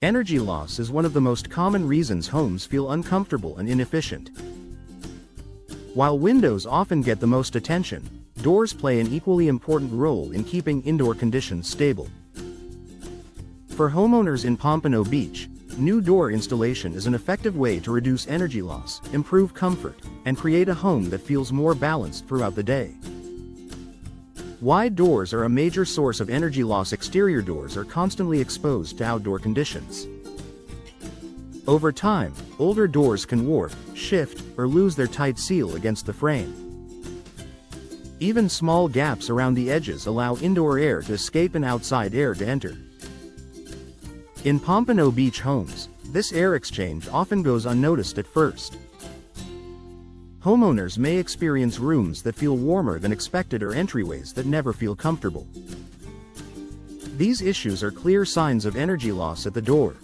Energy loss is one of the most common reasons homes feel uncomfortable and inefficient. While windows often get the most attention, doors play an equally important role in keeping indoor conditions stable. For homeowners in Pompano Beach, new door installation is an effective way to reduce energy loss, improve comfort, and create a home that feels more balanced throughout the day. Wide doors are a major source of energy loss. Exterior doors are constantly exposed to outdoor conditions. Over time, older doors can warp, shift, or lose their tight seal against the frame. Even small gaps around the edges allow indoor air to escape and outside air to enter. In Pompano Beach homes, this air exchange often goes unnoticed at first. Homeowners may experience rooms that feel warmer than expected or entryways that never feel comfortable. These issues are clear signs of energy loss at the door.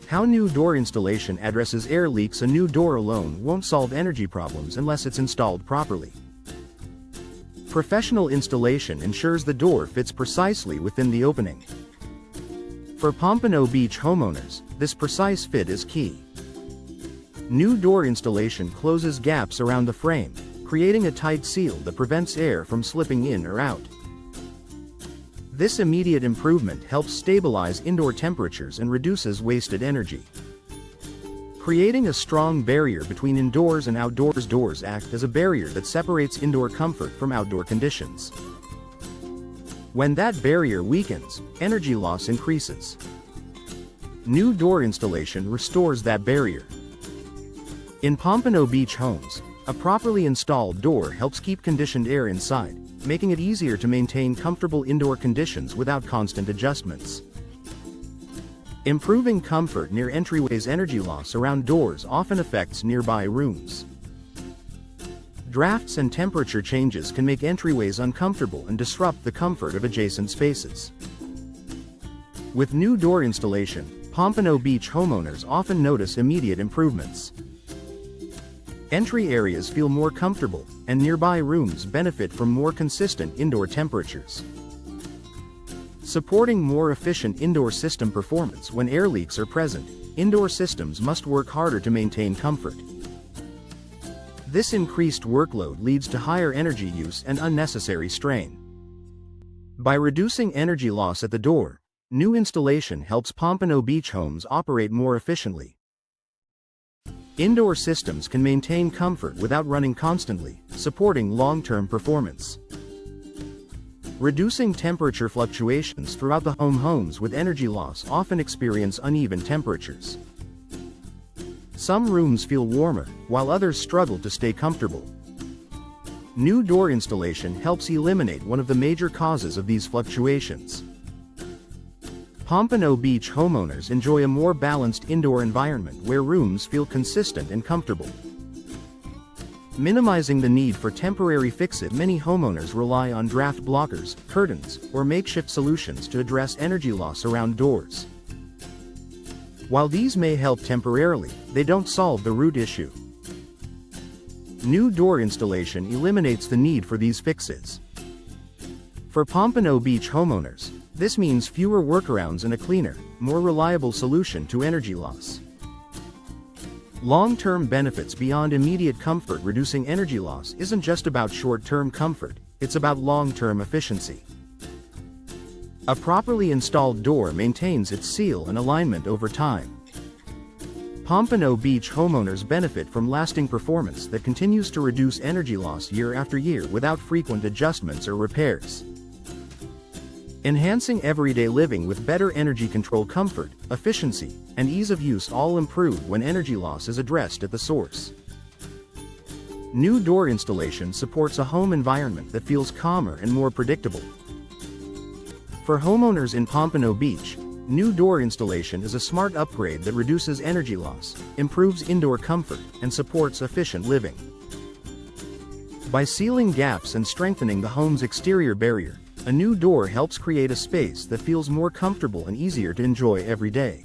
How new door installation addresses air leaks. A new door alone won't solve energy problems unless it's installed properly. Professional installation ensures the door fits precisely within the opening. For Pompano Beach homeowners, this precise fit is key. New door installation closes gaps around the frame, creating a tight seal that prevents air from slipping in or out. This immediate improvement helps stabilize indoor temperatures and reduces wasted energy. Creating a strong barrier between indoors and outdoors. Doors act as a barrier that separates indoor comfort from outdoor conditions. When that barrier weakens, energy loss increases. New door installation restores that barrier. In Pompano Beach homes, a properly installed door helps keep conditioned air inside, making it easier to maintain comfortable indoor conditions without constant adjustments. Improving comfort near entryways. Energy loss around doors often affects nearby rooms. Drafts and temperature changes can make entryways uncomfortable and disrupt the comfort of adjacent spaces. With new door installation, Pompano Beach homeowners often notice immediate improvements. Entry areas feel more comfortable, and nearby rooms benefit from more consistent indoor temperatures. Supporting more efficient indoor system performance. When air leaks are present, indoor systems must work harder to maintain comfort. This increased workload leads to higher energy use and unnecessary strain. By reducing energy loss at the door, new installation helps Pompano Beach homes operate more efficiently. Indoor systems can maintain comfort without running constantly, supporting long-term performance. Reducing temperature fluctuations throughout the home. Homes with energy loss often experience uneven temperatures. Some rooms feel warmer, while others struggle to stay comfortable. New door installation helps eliminate one of the major causes of these fluctuations. Pompano Beach homeowners enjoy a more balanced indoor environment where rooms feel consistent and comfortable. Minimizing the need for temporary fixes. Many homeowners rely on draft blockers, curtains, or makeshift solutions to address energy loss around doors. While these may help temporarily, they don't solve the root issue. New door installation eliminates the need for these fixes. For Pompano Beach homeowners, this means fewer workarounds and a cleaner, more reliable solution to energy loss. Long-term benefits beyond immediate comfort. Reducing energy loss isn't just about short-term comfort, it's about long-term efficiency. A properly installed door maintains its seal and alignment over time. Pompano Beach homeowners benefit from lasting performance that continues to reduce energy loss year after year without frequent adjustments or repairs. Enhancing everyday living with better energy control. Comfort, efficiency, and ease of use all improve when energy loss is addressed at the source. New door installation supports a home environment that feels calmer and more predictable. For homeowners in Pompano Beach, new door installation is a smart upgrade that reduces energy loss, improves indoor comfort, and supports efficient living. By sealing gaps and strengthening the home's exterior barrier, a new door helps create a space that feels more comfortable and easier to enjoy every day.